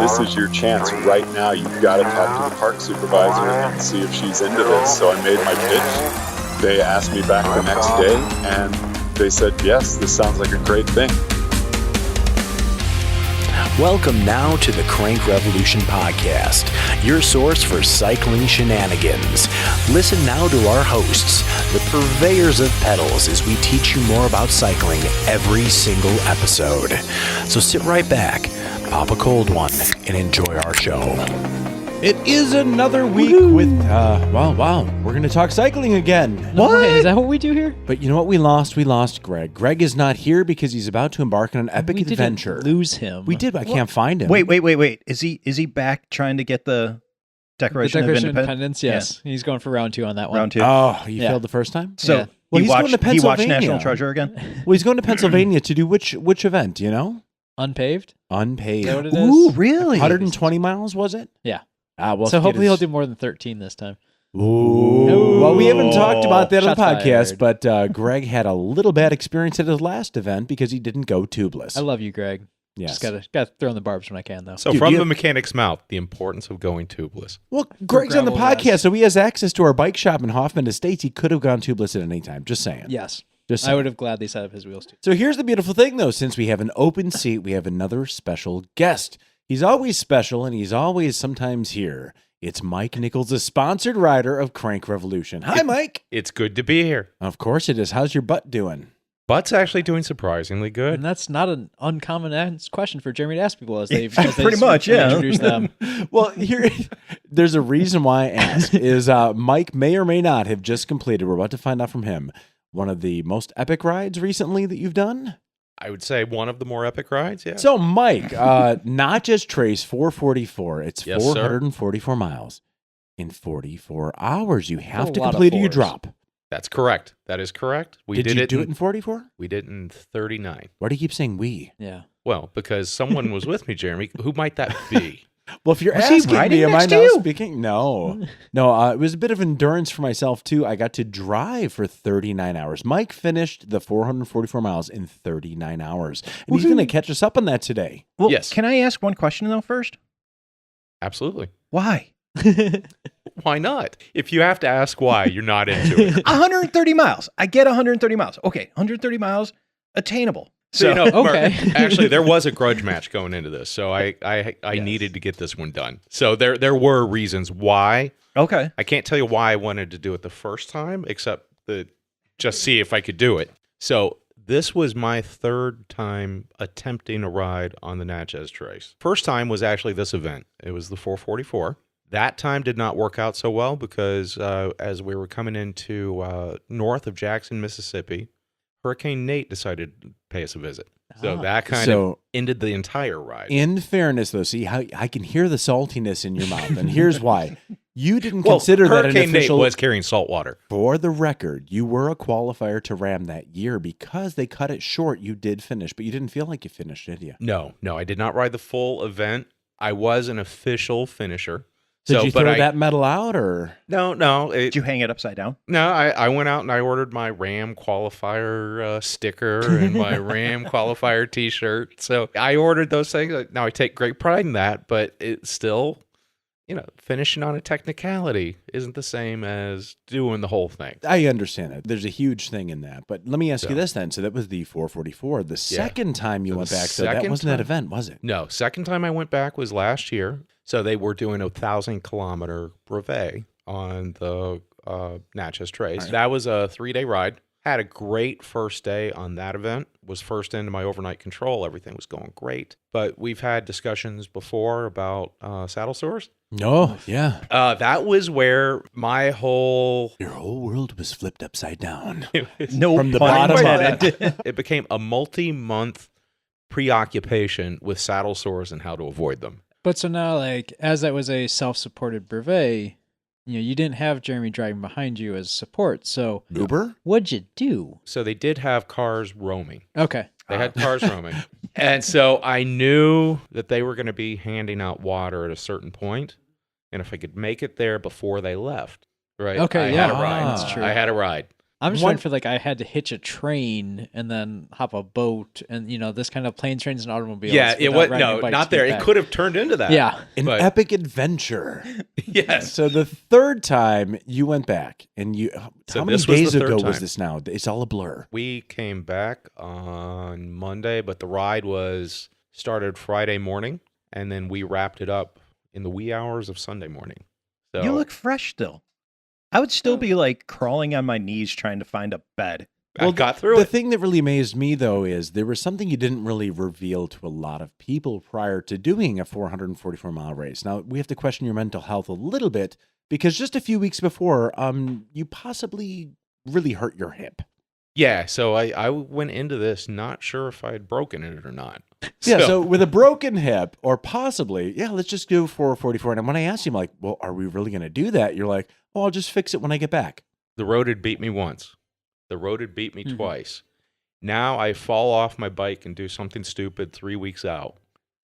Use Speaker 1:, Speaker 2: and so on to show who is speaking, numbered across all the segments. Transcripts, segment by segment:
Speaker 1: this is your chance right now. You've got to talk to the park supervisor and see if she's into this. So I made my pitch. They asked me back the next day, and they said, yes, this sounds like a great thing.
Speaker 2: Welcome now to the Crank Revolution Podcast, your source for cycling shenanigans. Listen now to our hosts, the purveyors of pedals, as we teach you more about cycling every single episode. So sit right back, pop a cold one, and enjoy our show.
Speaker 3: It is another week with, wow, we're going to talk cycling again.
Speaker 4: No way. Is that what we do here?
Speaker 3: But you know what we lost? We lost Greg. Greg is not here because he's about to embark on an epic adventure.
Speaker 4: We didn't lose him.
Speaker 3: We did, but I can't find him.
Speaker 5: Wait. Is he back trying to get the Declaration of
Speaker 4: Independence? Yes. Yeah. He's going for round 2 on that one.
Speaker 5: Round 2.
Speaker 3: Oh, he failed the first time?
Speaker 5: So
Speaker 4: yeah.
Speaker 3: Well,
Speaker 5: he watched National
Speaker 3: Treasure
Speaker 5: Treasure again?
Speaker 3: Well, he's going to Pennsylvania to do which event, you know?
Speaker 4: Unpaved?
Speaker 3: Unpaved.
Speaker 4: Is that what it is?
Speaker 5: Ooh, really?
Speaker 3: 120 miles, was it?
Speaker 4: Yeah.
Speaker 3: Well,
Speaker 4: so hopefully he'll do more than 13 this time.
Speaker 3: Ooh. Well, we haven't talked about that on the
Speaker 4: Shots
Speaker 3: podcast,
Speaker 4: fired.
Speaker 3: but Greg had a little bad experience at his last event because he didn't go tubeless.
Speaker 4: I love you, Greg.
Speaker 3: Yes.
Speaker 4: Just gotta throw in the barbs when I can, though.
Speaker 6: So
Speaker 3: Dude,
Speaker 6: from the mechanic's mouth, the importance of going tubeless.
Speaker 3: Well, Greg's on the
Speaker 4: gravel
Speaker 3: podcast,
Speaker 4: guys.
Speaker 3: so he has access to our bike shop in Hoffman Estates. He could have gone tubeless at any time. Just saying.
Speaker 4: Yes.
Speaker 3: Just
Speaker 4: I
Speaker 3: saying.
Speaker 4: would have gladly set up his wheels, too.
Speaker 3: So here's the beautiful thing, though. Since we have an open seat, we have another special guest. He's always special, and he's always sometimes here. It's Mike Nichols, the sponsored rider of Crank Revolution. Hi, Mike.
Speaker 6: It's good to be here.
Speaker 3: Of course it is. How's your butt doing?
Speaker 6: Butt's actually doing surprisingly good.
Speaker 4: And that's not an uncommon question for Jeremy to ask people as they've
Speaker 5: Pretty much, yeah.
Speaker 4: introduced them.
Speaker 3: Well, there's a reason why I ask. Is Mike may or may not have just completed, we're about to find out from him, one of the most epic rides recently that you've done?
Speaker 6: I would say one of the more epic rides, yeah.
Speaker 3: So, Mike, Natchez Trace 444. It's
Speaker 6: Yes, sir.
Speaker 3: 444 miles in 44 hours. You have
Speaker 4: A
Speaker 3: to
Speaker 4: lot of
Speaker 3: complete or you
Speaker 4: fours.
Speaker 3: drop.
Speaker 6: That's correct. That is correct. We
Speaker 3: Did you do it in 44?
Speaker 6: We did it in 39.
Speaker 3: Why do you keep saying we?
Speaker 4: Yeah.
Speaker 6: Well, because someone was with me, Jeremy. Who might that be?
Speaker 3: Well, if you're
Speaker 5: Was he
Speaker 3: asking
Speaker 5: riding
Speaker 3: me, am I
Speaker 5: next to
Speaker 3: now
Speaker 5: you?
Speaker 3: speaking? No. It was a bit of endurance for myself, too. I got to drive for 39 hours. Mike finished the 444 miles in 39 hours. And he's going to catch us up on that today.
Speaker 5: Well,
Speaker 6: Yes.
Speaker 5: Can I ask one question, though, first?
Speaker 6: Absolutely.
Speaker 5: Why?
Speaker 6: Why not? If you have to ask why, you're not into it.
Speaker 5: 130 miles. I get 130 miles. Okay, 130 miles, attainable.
Speaker 6: So, Mark,
Speaker 4: okay.
Speaker 6: actually, there was a grudge match going into this, so I needed to get this one done. So there were reasons why.
Speaker 5: Okay.
Speaker 6: I can't tell you why I wanted to do it the first time, except just see if I could do it. So this was my third time attempting a ride on the Natchez Trace. First time was actually this event. It was the 444. That time did not work out so well because as we were coming into north of Jackson, Mississippi, Hurricane Nate decided to pay us a visit. So that kind of ended the entire ride.
Speaker 3: In fairness, though, see how I can hear the saltiness in your mouth, and here's why. You didn't consider that an
Speaker 6: Hurricane
Speaker 3: official.
Speaker 6: Nate was carrying salt water.
Speaker 3: For the record, you were a qualifier to Ram that year because they cut it short. You did finish, but you didn't feel like you finished, did you?
Speaker 6: No, I did not ride the full event. I was an official finisher.
Speaker 3: Did you throw that medal out, or
Speaker 6: No.
Speaker 5: Did you hang it upside down?
Speaker 6: No, I went out and I ordered my Ram qualifier sticker and my Ram qualifier T-shirt. So I ordered those things. Now I take great pride in that, but it's still, finishing on a technicality isn't the same as doing the whole thing.
Speaker 3: I understand that. There's a huge thing in that. But let me ask you this then. So that was the 444. The second time you went back, so that wasn't that event, was it?
Speaker 6: No, second time I went back was last year. So they were doing a 1,000-kilometer brevet on the Natchez Trace. Right. That was a 3-day ride. Had a great first day on that event. Was first into my overnight control. Everything was going great. But we've had discussions before about saddle sores.
Speaker 3: No, yeah.
Speaker 6: That was where your whole
Speaker 3: world was flipped upside down.
Speaker 5: No,
Speaker 3: from the bottom of it.
Speaker 6: It became a multi-month preoccupation with saddle sores and how to avoid them.
Speaker 4: But so now, as that was a self-supported brevet, you didn't have Jeremy driving behind you as support. So
Speaker 3: Uber?
Speaker 4: What'd you do?
Speaker 6: So they did have cars roaming.
Speaker 4: Okay.
Speaker 6: They had cars roaming. And so I knew that they were going to be handing out water at a certain point. And if I could make it there before they left, right?
Speaker 4: Okay,
Speaker 6: I
Speaker 4: yeah.
Speaker 6: had a ride.
Speaker 4: That's true.
Speaker 6: I had a ride.
Speaker 4: I'm just
Speaker 3: One-
Speaker 4: trying to feel like I had to hitch a train and then hop a boat and, this kind of planes, trains, and automobiles.
Speaker 6: Yeah, it
Speaker 4: without
Speaker 6: was
Speaker 4: riding a
Speaker 6: no,
Speaker 4: bike
Speaker 6: not
Speaker 4: to get
Speaker 6: there. It
Speaker 4: back.
Speaker 6: could have turned into that.
Speaker 4: Yeah.
Speaker 3: An
Speaker 6: But-
Speaker 3: epic adventure.
Speaker 6: Yes.
Speaker 3: So the third time you went back, and
Speaker 6: So
Speaker 3: how many
Speaker 6: this was the
Speaker 3: days
Speaker 6: third
Speaker 3: ago was
Speaker 6: time.
Speaker 3: this now? It's all a blur.
Speaker 6: We came back on Monday, but the ride was started Friday morning, and then we wrapped it up in the wee hours of Sunday morning. So
Speaker 5: You look fresh still. I would still be like crawling on my knees trying to find a bed.
Speaker 6: I got through
Speaker 3: The
Speaker 6: it.
Speaker 3: thing that really amazed me, though, is there was something you didn't really reveal to a lot of people prior to doing a 444-mile race. Now, we have to question your mental health a little bit because just a few weeks before, you possibly really hurt your hip.
Speaker 6: Yeah, so I went into this not sure if I had broken it or not.
Speaker 3: Yeah, so with a broken hip, or possibly, let's just do 444. And when I asked you, I'm like, well, are we really going to do that? You're like, oh, I'll just fix it when I get back.
Speaker 6: The road had beat me once. The road had beat me twice. Now I fall off my bike and do something stupid 3 weeks out.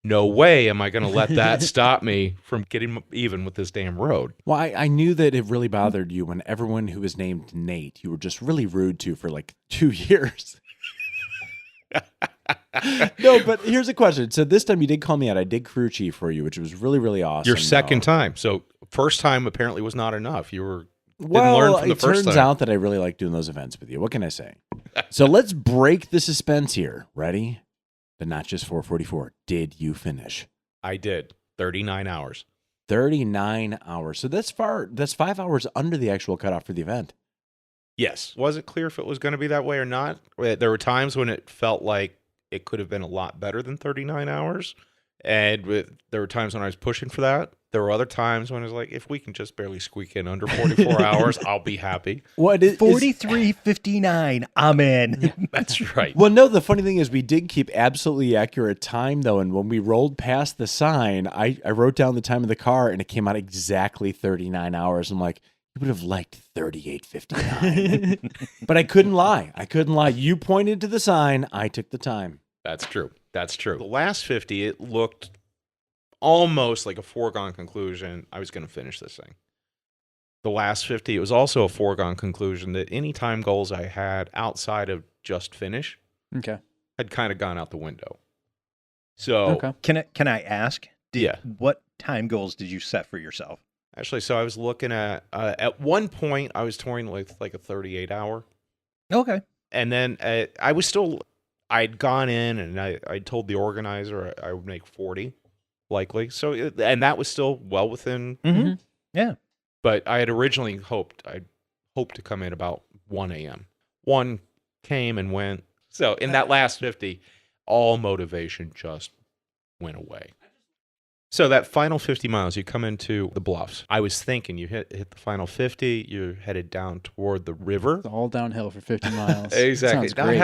Speaker 6: No way am I going to let that stop me from getting even with this damn road.
Speaker 3: Well, I knew that it really bothered you when everyone who was named Nate, you were just really rude to for like 2 years. No, but here's a question. So this time you did call me out. I did crew chief for you, which was really, really awesome.
Speaker 6: Your second time. So first time apparently was not enough. You were didn't
Speaker 3: Well,
Speaker 6: learn from the
Speaker 3: it
Speaker 6: first
Speaker 3: turns
Speaker 6: time.
Speaker 3: out that I really like doing those events with you. What can I say? So let's break the suspense here. Ready? The Natchez 444. Did you finish?
Speaker 6: I did 39 hours.
Speaker 3: 39 hours. So that's 5 hours under the actual cutoff for the event.
Speaker 6: Yes. Wasn't clear if it was going to be that way or not. There were times when it felt like it could have been a lot better than 39 hours. And there were times when I was pushing for that. There were other times when I was like, if we can just barely squeak in under 44 hours, I'll be happy.
Speaker 3: What is
Speaker 5: 43:59. I'm in.
Speaker 6: That's right.
Speaker 3: Well, no, the funny thing is we did keep absolutely accurate time, though. And when we rolled past the sign, I wrote down the time of the car, and it came out exactly 39 hours. I'm like, you would have liked 38:59. But I couldn't lie. You pointed to the sign. I took the time.
Speaker 6: That's true. That's true. The last 50, it looked almost like a foregone conclusion I was going to finish this thing. The last 50, it was also a foregone conclusion that any time goals I had outside of just finish
Speaker 4: Okay.
Speaker 6: had kind of gone out the window. So,
Speaker 4: Okay.
Speaker 5: Can I ask?
Speaker 6: Yeah.
Speaker 5: What time goals did you set for yourself?
Speaker 6: actually, so I was looking at one point, I was touring with like a 38 hour.
Speaker 5: Okay.
Speaker 6: And then I'd gone in and I told the organizer I would make 40 likely. So, and that was still well within.
Speaker 5: Mm-hmm. Yeah.
Speaker 6: But I had originally I'd hoped to come in about 1 a.m. One came and went. So in that last 50, all motivation just went away. So that final 50 miles, you come into the bluffs. I was thinking you hit the final 50, you're headed down toward the river.
Speaker 4: It's all downhill for 50 miles.
Speaker 6: Exactly.
Speaker 4: Sounds
Speaker 6: Not
Speaker 4: great.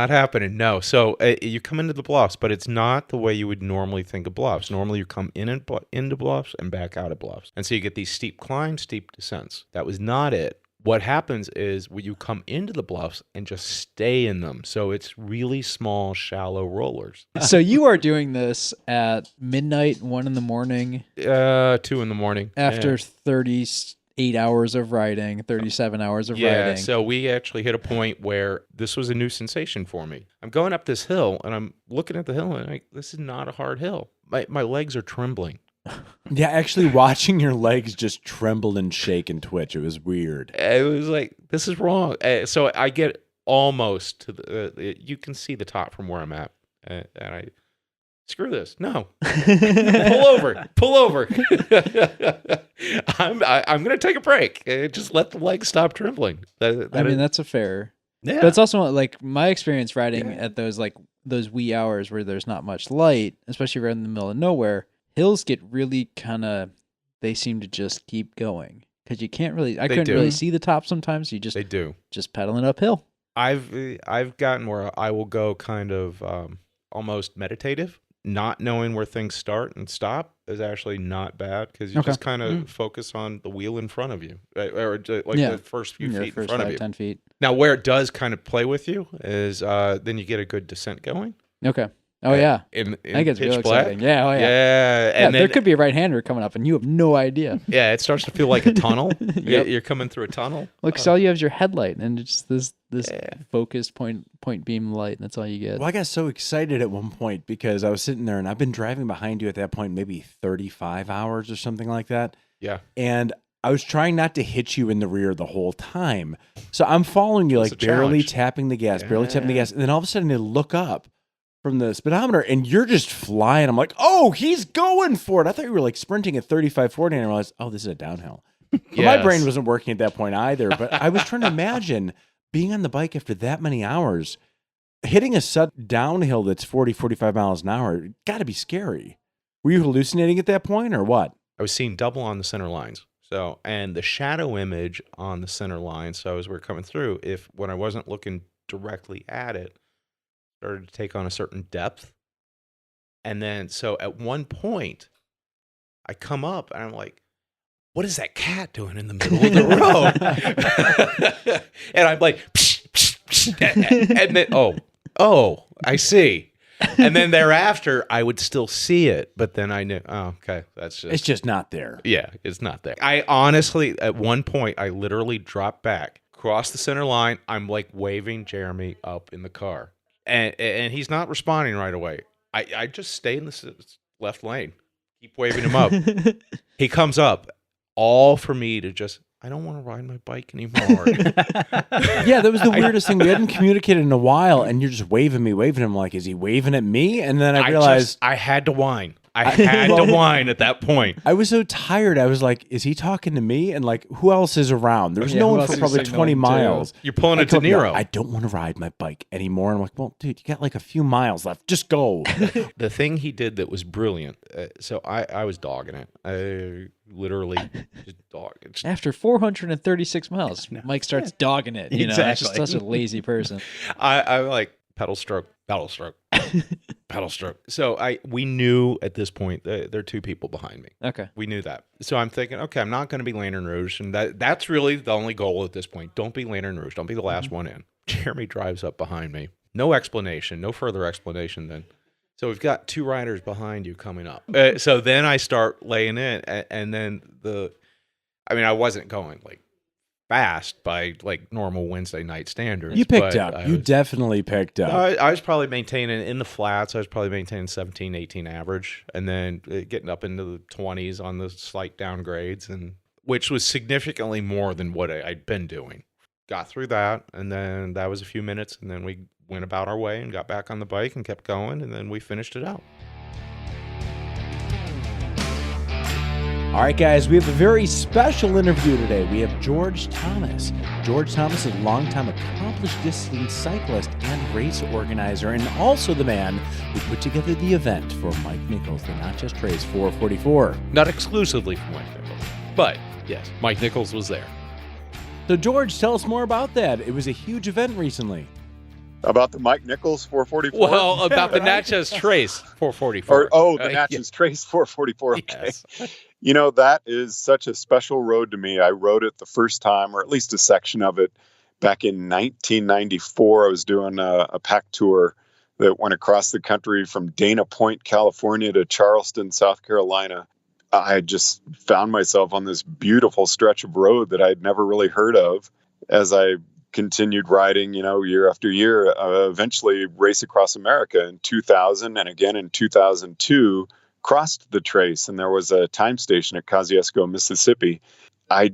Speaker 6: happening. No. So you come into the bluffs, but it's not the way you would normally think of bluffs. Normally you come into bluffs and back out of bluffs. And so you get these steep climbs, steep descents. That was not it. What happens is when you come into the bluffs and just stay in them. So it's really small, shallow rollers.
Speaker 4: So you are doing this at midnight, 1 in the morning,
Speaker 6: 2 in the morning.
Speaker 4: after 38 hours of riding, 37 hours of
Speaker 6: Yeah,
Speaker 4: riding.
Speaker 6: so we actually hit a point where this was a new sensation for me. I'm going up this hill, and I'm looking at the hill, and this is not a hard hill. My legs are trembling.
Speaker 3: Yeah, actually watching your legs just tremble and shake and twitch. It was weird.
Speaker 6: It was like, this is wrong. So I get almost to the, you can see the top from where I'm at. And I, screw this. No. Pull over. I'm going to take a break. Just let the legs stop trembling.
Speaker 4: That's a fair.
Speaker 5: Yeah.
Speaker 4: But it's also like my experience riding at those wee hours where there's not much light, especially right in the middle of nowhere. Hills get really they seem to just keep going because you can't really. I couldn't really see the top sometimes. You
Speaker 6: they do.
Speaker 4: just pedaling uphill.
Speaker 6: I've gotten where I will go kind of almost meditative. Not knowing where things start and stop is actually not bad because you just kind of focus on the wheel in front of you, right? Or the first few feet in front of you.
Speaker 4: 10 feet.
Speaker 6: Now, where it does kind of play with you is then you get a good descent going.
Speaker 4: Okay. Oh yeah,
Speaker 6: in
Speaker 4: I think it's
Speaker 6: pitch
Speaker 4: real
Speaker 6: black.
Speaker 4: exciting. Yeah, oh yeah.
Speaker 6: Yeah, and
Speaker 4: There
Speaker 6: then
Speaker 4: could be a right-hander coming up, and you have no idea.
Speaker 6: yeah, it starts to feel like a tunnel.
Speaker 4: Yep.
Speaker 6: You're coming through a tunnel.
Speaker 4: Look, so all you have is your headlight, and it's just this focused point beam light, and that's all you get.
Speaker 3: Well, I got so excited at one point because I was sitting there and I've been driving behind you at that point maybe 35 hours or something like that.
Speaker 6: Yeah.
Speaker 3: And I was trying not to hit you in the rear the whole time. So I'm following you,
Speaker 6: That's
Speaker 3: like
Speaker 6: a
Speaker 3: barely
Speaker 6: challenge.
Speaker 3: tapping the gas, barely tapping the gas. And then all of a sudden I look up from the speedometer and you're just flying. I'm like, oh, he's going for it. I thought you were like sprinting at 35, 40. And I realized, oh, this is a downhill. But my brain wasn't working at that point either. But I was trying to imagine being on the bike after that many hours, hitting a sudden downhill that's 40, 45 miles an hour. Got to be scary. Were you hallucinating at that point or what?
Speaker 6: I was seeing double on the center lines. So, and the shadow image on the center line. So as we're coming through, when I wasn't looking directly at it, started to take on a certain depth. And then, so at one point, I come up and I'm like, what is that cat doing in the middle of the road? And I'm like, psh, psh, psh. And then, oh, I see. And then thereafter, I would still see it, but then I knew, okay,
Speaker 3: It's just not there.
Speaker 6: Yeah, it's not there. I honestly, at one point, I literally dropped back, crossed the center line. I'm like waving Jeremy up in the car, and he's not responding right away. I just stay in the left lane, keep waving him up. He comes up, all for me to just, I don't want to ride my bike anymore.
Speaker 3: Yeah, that was the weirdest thing. We hadn't communicated in a while, and you're just waving him like, is he waving at me? And then I realized
Speaker 6: I had to whine. I had to whine at that point.
Speaker 3: I was so tired. I was like, is he talking to me? And like, who else is around? There's no
Speaker 4: who
Speaker 3: one
Speaker 4: else
Speaker 3: for
Speaker 4: is
Speaker 3: probably
Speaker 4: signaling
Speaker 3: 20
Speaker 4: to?
Speaker 3: miles.
Speaker 6: You're pulling
Speaker 3: I
Speaker 6: a De
Speaker 3: told him,
Speaker 6: Niro.
Speaker 3: I don't want to ride my bike anymore. And I'm like, well, dude, you got like a few miles left. Just go.
Speaker 6: The thing he did that was brilliant. So I was dogging it. I literally just dogged it.
Speaker 4: After 436 miles, Mike starts dogging it. You know, that's just
Speaker 5: Exactly.
Speaker 4: such a lazy person.
Speaker 6: I'm like pedal stroke, pedal stroke, pedal stroke. So we knew at this point that there are two people behind me.
Speaker 4: Okay.
Speaker 6: We knew that. So I'm thinking, okay, I'm not going to be Lantern Rouge, and that's really the only goal at this point. Don't be Lantern Rouge. Don't be the last one in. Jeremy drives up behind me. No explanation. No further explanation then. So we've got two riders behind you coming up. So then I start laying in, and then I wasn't going like fast by like normal Wednesday night standards.
Speaker 3: You picked
Speaker 6: but
Speaker 3: up. You definitely picked up.
Speaker 6: I was probably maintaining in the flats. I was probably maintaining 17, 18 average, and then getting up into the 20s on the slight downgrades, and which was significantly more than what I'd been doing. Got through that, and then that was a few minutes, and then we went about our way and got back on the bike and kept going, and then we finished it out.
Speaker 3: All right, guys, we have a very special interview today. We have George Thomas. George Thomas is a longtime accomplished distance cyclist and race organizer, and also the man who put together the event for Mike Nichols, the Natchez Trace 444.
Speaker 6: Not exclusively for Mike Nichols, but yes, Mike Nichols was there.
Speaker 3: So, George, tell us more about that. It was a huge event recently.
Speaker 1: About the Mike Nichols 444?
Speaker 6: Well, about the Natchez Trace 444.
Speaker 1: The Natchez Trace 444. Okay.
Speaker 6: Yes.
Speaker 1: You know, that is such a special road to me. I rode it the first time, or at least a section of it, back in 1994. I was doing a pack tour that went across the country from Dana Point, California to Charleston, South Carolina. I just found myself on this beautiful stretch of road that I'd never really heard of. As I continued riding, year after year, eventually Race Across America in 2000 and again in 2002 crossed the trace, and there was a time station at Kosciuszko, Mississippi. I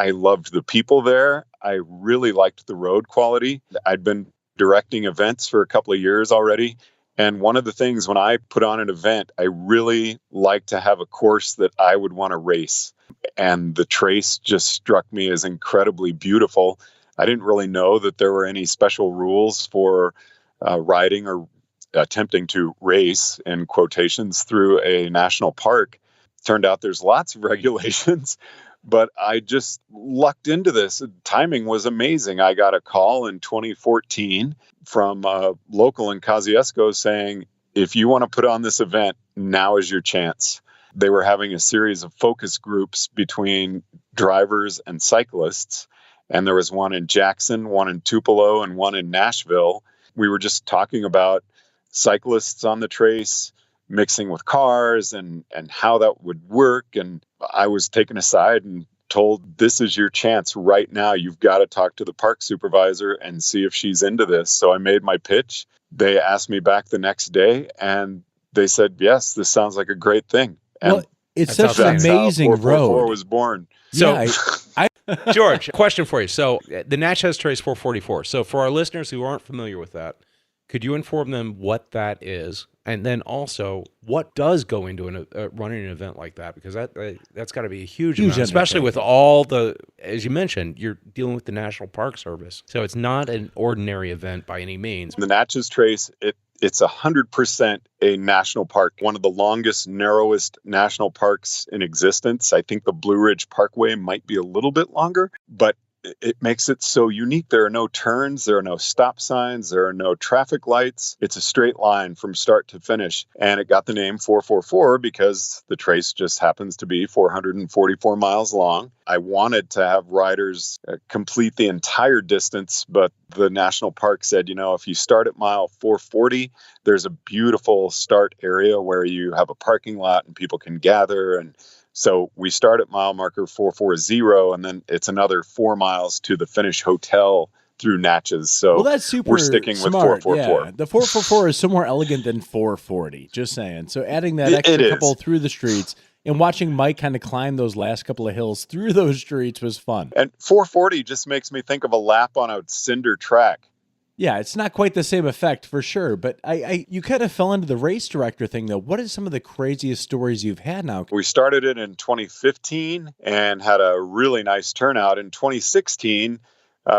Speaker 1: loved the people there. I really liked the road quality. I'd been directing events for a couple of years already. And one of the things when I put on an event, I really like to have a course that I would want to race. And the Trace just struck me as incredibly beautiful. I didn't really know that there were any special rules for riding or attempting to race, in quotations, through a national park. Turned out there's lots of regulations, but I just lucked into this. Timing was amazing. I got a call in 2014 from a local in Kosciuszko saying, if you want to put on this event, now is your chance. They were having a series of focus groups between drivers and cyclists. And there was one in Jackson, one in Tupelo, and one in Nashville. We were just talking about cyclists on the trace mixing with cars and how that would work. And I was taken aside and told, this is your chance right now. You've got to talk to the park supervisor and see if she's into this. So I made my pitch. They asked me back the next day and they said, yes, this sounds like a great thing. And
Speaker 3: Well, it's
Speaker 6: That's
Speaker 3: such an
Speaker 6: outstanding.
Speaker 3: amazing
Speaker 1: that's how 444
Speaker 3: road.
Speaker 1: was born.
Speaker 6: So,
Speaker 3: Yeah, I
Speaker 6: George, question for you. So, the Natchez Trace 444. So, for our listeners who aren't familiar with that, could you inform them what that is, and then also what does go into running an event like that? Because that's got to be a huge amount, especially
Speaker 3: undertaking.
Speaker 6: with all the, as you mentioned, you're dealing with the National Park Service, so it's not an ordinary event by any means.
Speaker 1: The Natchez Trace, it's 100% a national park, one of the longest, narrowest national parks in existence. I think the Blue Ridge Parkway might be a little bit longer, but it makes it so unique. There are no turns, there are no stop signs, there are no traffic lights. It's a straight line from start to finish. And it got the name 444 because the trace just happens to be 444 miles long. I wanted to have riders complete the entire distance, but the national park said, if you start at mile 440, there's a beautiful start area where you have a parking lot and people can gather. And so we start at mile marker 440, and then it's another 4 miles to the finish hotel through Natchez. So
Speaker 3: well, that's super
Speaker 1: we're sticking with
Speaker 3: smart.
Speaker 1: 444.
Speaker 3: Yeah. The 444 is so more elegant than 440, just saying. So adding that extra couple through the streets and watching Mike kind of climb those last couple of hills through those streets was fun.
Speaker 1: And 440 just makes me think of a lap on a cinder track.
Speaker 3: Yeah, it's not quite the same effect for sure, but you kind of fell into the race director thing though. What is some of the craziest stories you've had now?
Speaker 1: We started it in 2015 and had a really nice turnout. In 2016,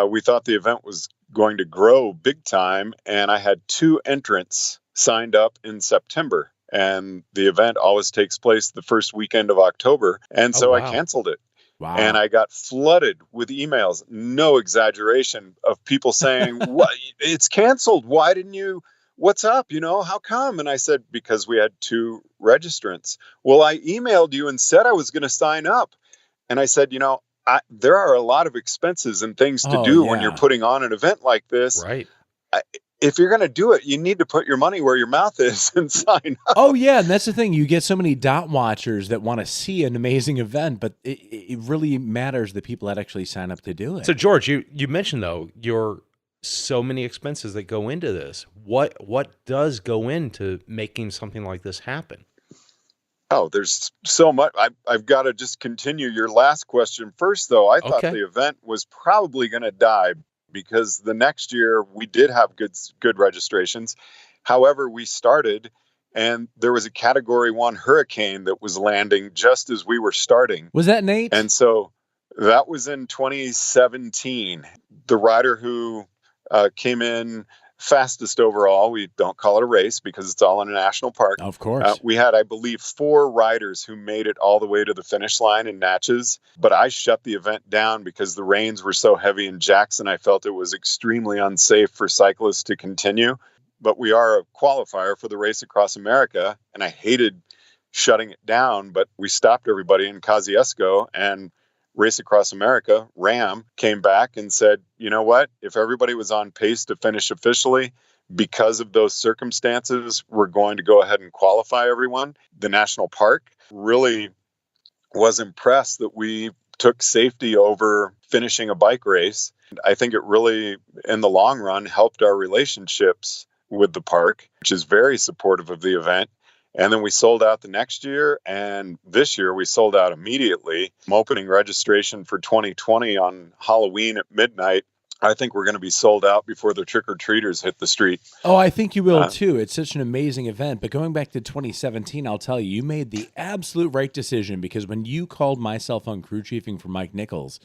Speaker 1: we thought the event was going to grow big time, and I had 2 entrants signed up in September. And the event always takes place the first weekend of October. And so I canceled it.
Speaker 3: Wow.
Speaker 1: And I got flooded with emails, no exaggeration, of people saying, "What? It's canceled. Why didn't you? What's up? How come?" And I said, because we had 2 registrants. Well, I emailed you and said I was going to sign up. And I said, there are a lot of expenses and things to do when you're putting on an event like this.
Speaker 6: Right.
Speaker 1: If you're going to do it, you need to put your money where your mouth is and sign up.
Speaker 3: Oh, yeah. And that's the thing. You get so many dot watchers that want to see an amazing event, but it really matters the people that actually sign up to do it.
Speaker 6: So, George, you mentioned, though, your so many expenses that go into this. What does go into making something like this happen?
Speaker 1: Oh, there's so much. I've got to just continue your last question first, though. I thought the event was probably going to die because the next year we did have good registrations. However, we started and there was a Category 1 hurricane that was landing just as we were starting.
Speaker 3: Was that Nate?
Speaker 1: And so that was in 2017. The rider who came in fastest overall, we don't call it a race because it's all in a national park.
Speaker 3: Of course.
Speaker 1: We had, I believe, 4 riders who made it all the way to the finish line in Natchez, but I shut the event down because the rains were so heavy in Jackson. I felt it was extremely unsafe for cyclists to continue, but we are a qualifier for the Race Across America, and I hated shutting it down, but we stopped everybody in Kosciuszko, and Race Across America, RAM, came back and said, you know what, if everybody was on pace to finish officially, because of those circumstances, we're going to go ahead and qualify everyone. The national park really was impressed that we took safety over finishing a bike race. I think it really, in the long run, helped our relationships with the park, which is very supportive of the event. And then we sold out the next year, and this year we sold out immediately. I'm opening registration for 2020 on Halloween at midnight. I think we're going to be sold out before the trick-or-treaters hit the street.
Speaker 3: Oh, I think you will too. It's such an amazing event. But going back to 2017, I'll tell you, you made the absolute right decision, because when you called my cell phone crew chiefing for Mike Nichols,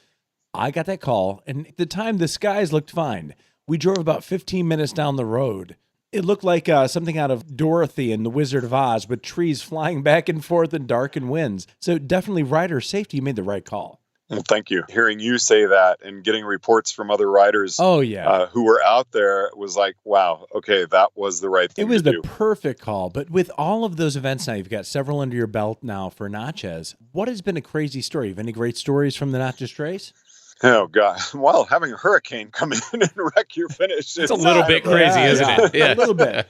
Speaker 3: I got that call, and at the time the skies looked fine. We drove about 15 minutes down the road. It looked like something out of Dorothy and the Wizard of Oz, with trees flying back and forth in darkened winds. So definitely rider safety, you made the right call.
Speaker 1: Well, thank you. Hearing you say that and getting reports from other riders who were out there was like, wow, okay, that was the right thing to do.
Speaker 3: It was the perfect call. But with all of those events now, you've got several under your belt now for Natchez. What has been a crazy story? Have any great stories from the Natchez Trace?
Speaker 1: Oh God! Well, having a hurricane come in and wreck your finish
Speaker 6: It's a little bit crazy, isn't it?
Speaker 3: Yeah, a little bit.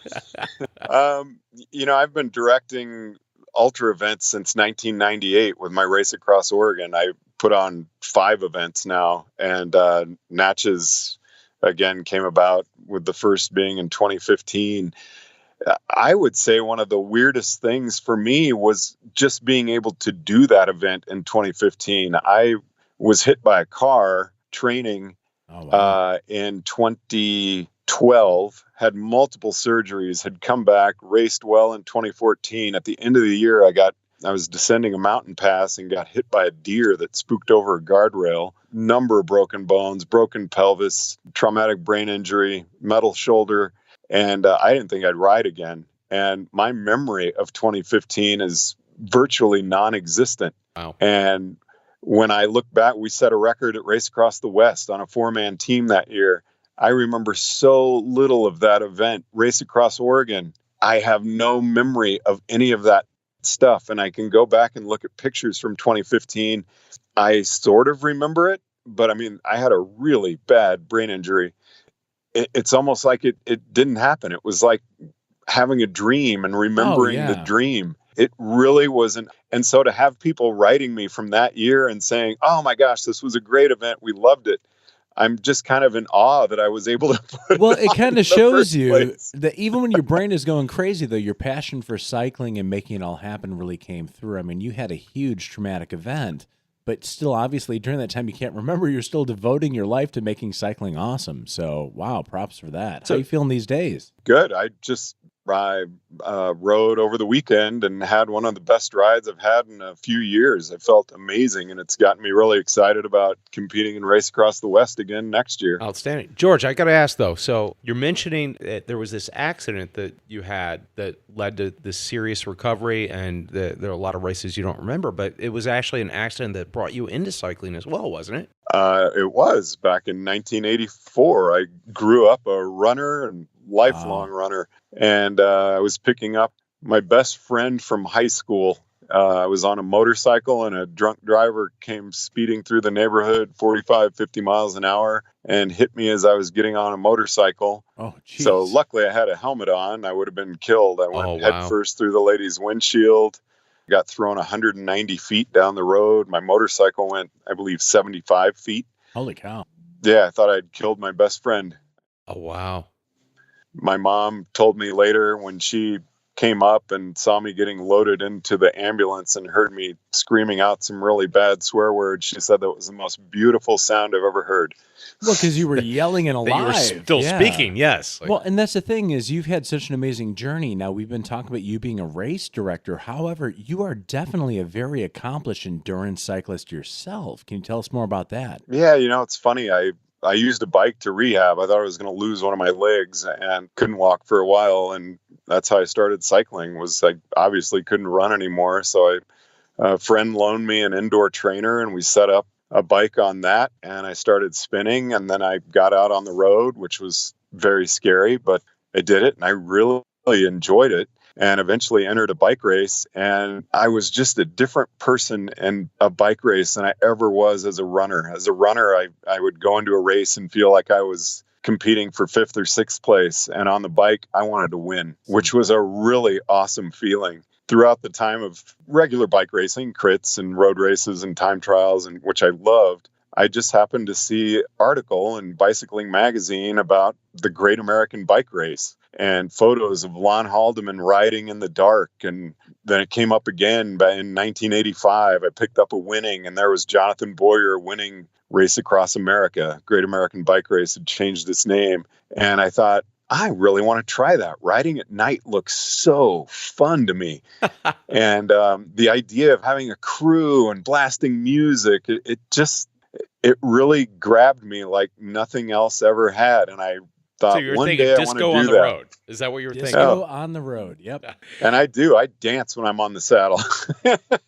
Speaker 1: I've been directing ultra events since 1998 with my race across Oregon. I put on 5 events now, and Natchez again came about with the first being in 2015. I would say one of the weirdest things for me was just being able to do that event in 2015. I was hit by a car training in 2012, had multiple surgeries, had come back, raced well in 2014. At the end of the year, I was descending a mountain pass and got hit by a deer that spooked over a guardrail. Number of broken bones, broken pelvis, traumatic brain injury, metal shoulder. And I didn't think I'd ride again. And my memory of 2015 is virtually non-existent.
Speaker 6: Wow.
Speaker 1: And when I look back, we set a record at Race Across the West on a 4-man team that year. I remember so little of that event. Race Across Oregon, I have no memory of any of that stuff. And I can go back and look at pictures from 2015. I sort of remember it, but I mean, I had a really bad brain injury. It's almost like it didn't happen. It was like having a dream and remembering the dream. It really wasn't. And so to have people writing me from that year and saying, oh my gosh, this was a great event, we loved it, I'm just kind of in awe that I was able to put
Speaker 3: Well,
Speaker 1: it
Speaker 3: it kind of shows you
Speaker 1: place.
Speaker 3: that even when your brain is going crazy, though, your passion for cycling and making it all happen really came through. I mean, you had a huge traumatic event, but still, obviously, during that time, you can't remember. You're still devoting your life to making cycling awesome. So, wow, props for that. How are you feeling these days?
Speaker 1: Good. I rode over the weekend and had one of the best rides I've had in a few years. I felt amazing, and it's gotten me really excited about competing in Race Across the West again next year.
Speaker 6: Outstanding. George, I got to ask, though, so you're mentioning that there was this accident that you had that led to this serious recovery, and there are a lot of races you don't remember, but it was actually an accident that brought you into cycling as well, wasn't it?
Speaker 1: It was back in 1984. I grew up a runner and lifelong runner, and I was picking up my best friend from high school. I was on a motorcycle, and a drunk driver came speeding through the neighborhood 45, 50 miles an hour and hit me as I was getting on a motorcycle.
Speaker 3: Oh, geez.
Speaker 1: So luckily I had a helmet on. I would have been killed. I went head first through the lady's windshield, got thrown 190 feet down the road. My motorcycle went, I believe, 75 feet.
Speaker 3: Holy cow.
Speaker 1: Yeah, I thought I'd killed my best friend.
Speaker 6: Oh, wow.
Speaker 1: My mom told me later when she came up and saw me getting loaded into the ambulance and heard me screaming out some really bad swear words, she said that was the most beautiful sound I've ever heard.
Speaker 3: Well, because you were yelling and alive.
Speaker 6: That you were still speaking, yes.
Speaker 3: Well, and that's the thing is you've had such an amazing journey. Now, we've been talking about you being a race director. However, you are definitely a very accomplished endurance cyclist yourself. Can you tell us more about that?
Speaker 1: Yeah, it's funny. I used a bike to rehab. I thought I was going to lose one of my legs and couldn't walk for a while. And that's how I started cycling. Was I obviously couldn't run anymore. So a friend loaned me an indoor trainer, and we set up a bike on that. And I started spinning, and then I got out on the road, which was very scary, but I did it, and I really enjoyed it. And eventually entered a bike race, and I was just a different person in a bike race than I ever was as a runner. As a runner, I would go into a race and feel like I was competing for 5th or 6th place. And on the bike, I wanted to win, which was a really awesome feeling. Throughout the time of regular bike racing, crits and road races and time trials, and which I loved, I just happened to see an article in Bicycling Magazine about the Great American Bike Race and photos of Lon Haldeman riding in the dark. And then it came up again in 1985. I picked up a winning, and there was Jonathan Boyer winning Race Across America. Great American Bike Race had changed its name. And I thought, I really want to try that. Riding at night looks so fun to me. And the idea of having a crew and blasting music, it really grabbed me like nothing else ever had. And I thought,
Speaker 6: so you were
Speaker 1: one
Speaker 6: thinking
Speaker 1: day I
Speaker 6: disco
Speaker 1: want
Speaker 6: on
Speaker 1: to
Speaker 6: the
Speaker 1: do that.
Speaker 6: road. Is that what you were thinking?
Speaker 3: Disco on the road. Yep.
Speaker 1: And I do. I dance when I'm on the saddle.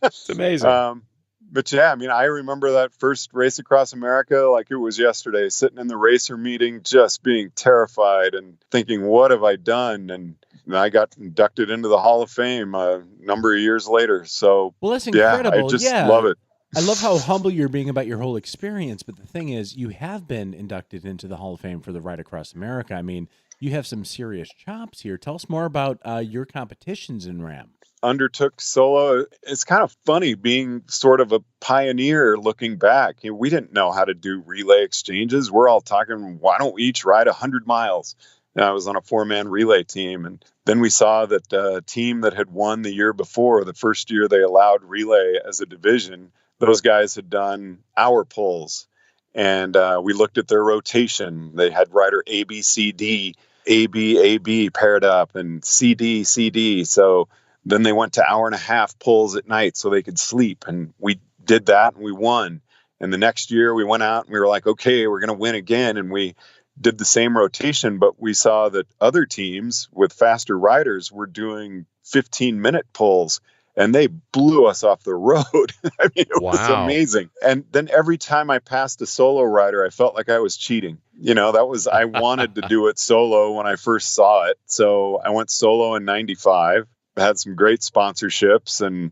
Speaker 6: It's amazing.
Speaker 1: But yeah, I mean, I remember that first Race Across America like it was yesterday, sitting in the racer meeting, just being terrified and thinking, what have I done? And I got inducted into the Hall of Fame a number of years later. So
Speaker 3: well, that's incredible.
Speaker 1: I just love it.
Speaker 3: I love how humble you're being about your whole experience, but the thing is, you have been inducted into the Hall of Fame for the Ride Across America. I mean, you have some serious chops here. Tell us more about your competitions in RAM.
Speaker 1: Undertook solo. It's kind of funny being sort of a pioneer looking back. We didn't know how to do relay exchanges. We're all talking, why don't we each ride 100 miles? And I was on a 4-man relay team. And then we saw that a team that had won the year before, the first year they allowed relay as a division, those guys had done hour pulls. And we looked at their rotation. They had rider A, B, C, D, A, B paired up, and C, D, C, D. So then they went to 1.5 hour pulls at night so they could sleep. And we did that and we won. And the next year we went out and we were like, okay, we're going to win again. And we did the same rotation, but we saw that other teams with faster riders were doing 15-minute pulls and they blew us off the road. I mean, it was amazing. And then every time I passed a solo rider, I felt like I was cheating. I wanted to do it solo when I first saw it. So I went solo in 95. Had some great sponsorships and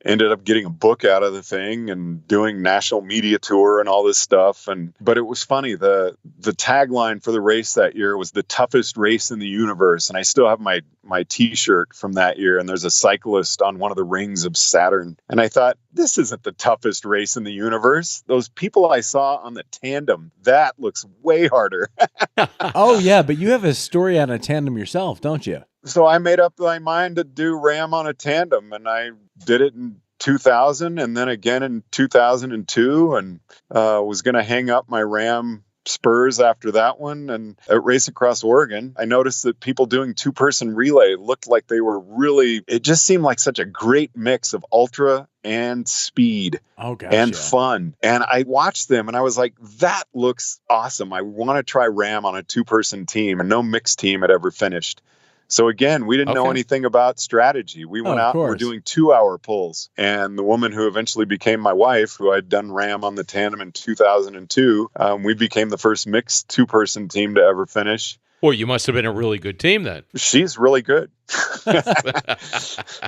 Speaker 1: ended up getting a book out of the thing and doing national media tour and all this stuff. But it was funny. The tagline for the race that year was the toughest race in the universe. And I still have my t-shirt from that year. And there's a cyclist on one of the rings of Saturn. And I thought, this isn't the toughest race in the universe. Those people I saw on the tandem, that looks way harder.
Speaker 3: Oh yeah. But you have a story on a tandem yourself, don't you?
Speaker 1: So I made up my mind to do RAM on a tandem, and I did it in 2000 and then again in 2002, and was going to hang up my RAM spurs after that one. And at Race Across Oregon, I noticed that people doing 2-person relay looked like they were it just seemed like such a great mix of ultra and speed and fun. And I watched them and I was like, that looks awesome. I want to try RAM on a 2-person team, and no mixed team had ever finished. So again, we didn't know anything about strategy. We went out and we're doing 2-hour pulls. And the woman who eventually became my wife, who I'd done RAM on the tandem in 2002, we became the first mixed 2-person team to ever finish.
Speaker 6: Well, you must have been a really good team then.
Speaker 1: She's really good.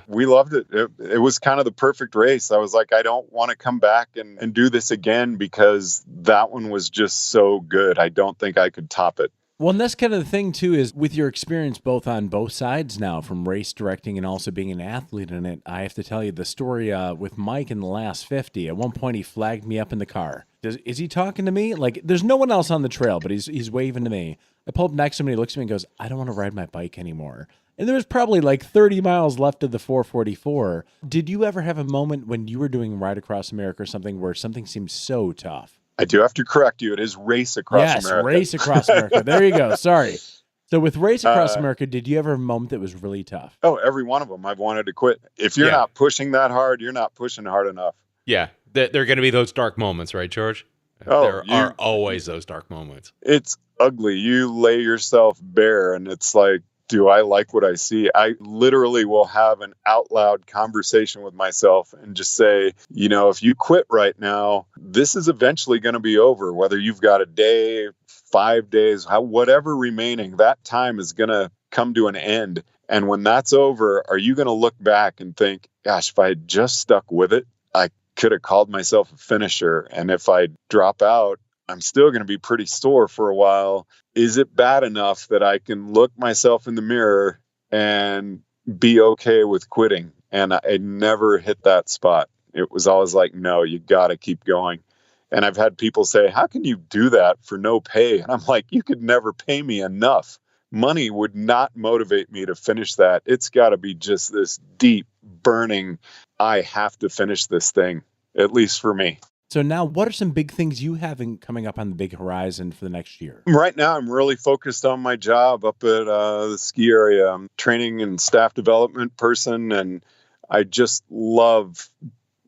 Speaker 1: We loved it. It was kind of the perfect race. I was like, I don't want to come back and do this again because that one was just so good. I don't think I could top it.
Speaker 3: Well, and that's kind of the thing, too, is with your experience both on both sides now, from race directing and also being an athlete in it, I have to tell you the story with Mike in the last 50. At one point, he flagged me up in the car. Is he talking to me? Like, there's no one else on the trail, but he's waving to me. I pull up next to him, and he looks at me and goes, I don't want to ride my bike anymore. And there was probably like 30 miles left of the 444. Did you ever have a moment when you were doing Ride Across America or something where something seemed so tough?
Speaker 1: I do have to correct you. It is Race Across America.
Speaker 3: Yes, Race Across America. There you go. Sorry. So with Race Across America, did you ever have a moment that was really tough?
Speaker 1: Oh, every one of them. I've wanted to quit. If you're not pushing that hard, you're not pushing hard enough.
Speaker 6: Yeah. There are going to be those dark moments, right, George? There are always those dark moments.
Speaker 1: It's ugly. You lay yourself bare, and it's like, do I like what I see? I literally will have an out loud conversation with myself and just say, if you quit right now, this is eventually going to be over. Whether you've got a day, 5 days, whatever remaining, that time is going to come to an end. And when that's over, are you going to look back and think, gosh, if I had just stuck with it, I could have called myself a finisher. And if I drop out, I'm still going to be pretty sore for a while. Is it bad enough that I can look myself in the mirror and be okay with quitting? And I never hit that spot. It was always like, no, you got to keep going. And I've had people say, how can you do that for no pay? And I'm like, you could never pay me enough. Money would not motivate me to finish that. It's got to be just this deep, burning, I have to finish this thing, at least for me.
Speaker 3: So now, what are some big things you have coming up on the big horizon for the next year?
Speaker 1: Right now, I'm really focused on my job up at the ski area. I'm training and staff development person, and I just love,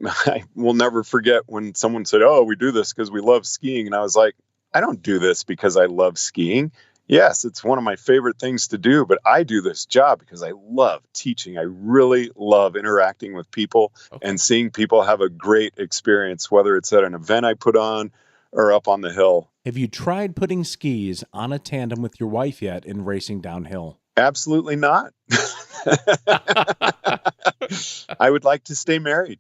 Speaker 1: I will never forget when someone said, oh, we do this because we love skiing. And I was like, I don't do this because I love skiing. Yes, it's one of my favorite things to do, but I do this job because I love teaching. I really love interacting with people and seeing people have a great experience, whether it's at an event I put on or up on the hill.
Speaker 3: Have you tried putting skis on a tandem with your wife yet and racing downhill?
Speaker 1: Absolutely not. I would like to stay married.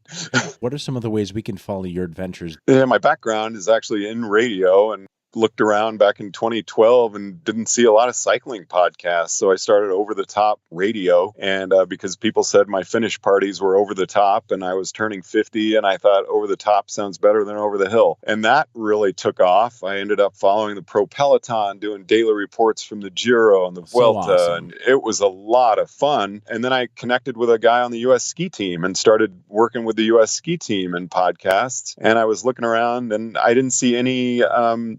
Speaker 3: What are some of the ways we can follow your adventures?
Speaker 1: Yeah, my background is actually in radio, and looked around back in 2012 and didn't see a lot of cycling podcasts. So I started Over the Top Radio. And because people said my finish parties were over the top and I was turning 50, and I thought Over the Top sounds better than Over the Hill. And that really took off. I ended up following the Pro Peloton, doing daily reports from the Giro and the Vuelta.
Speaker 3: awesome.
Speaker 1: And it was a lot of fun. And then I connected with a guy on the U.S. ski team and started working with the U.S. ski team in podcasts. And I was looking around and I didn't see any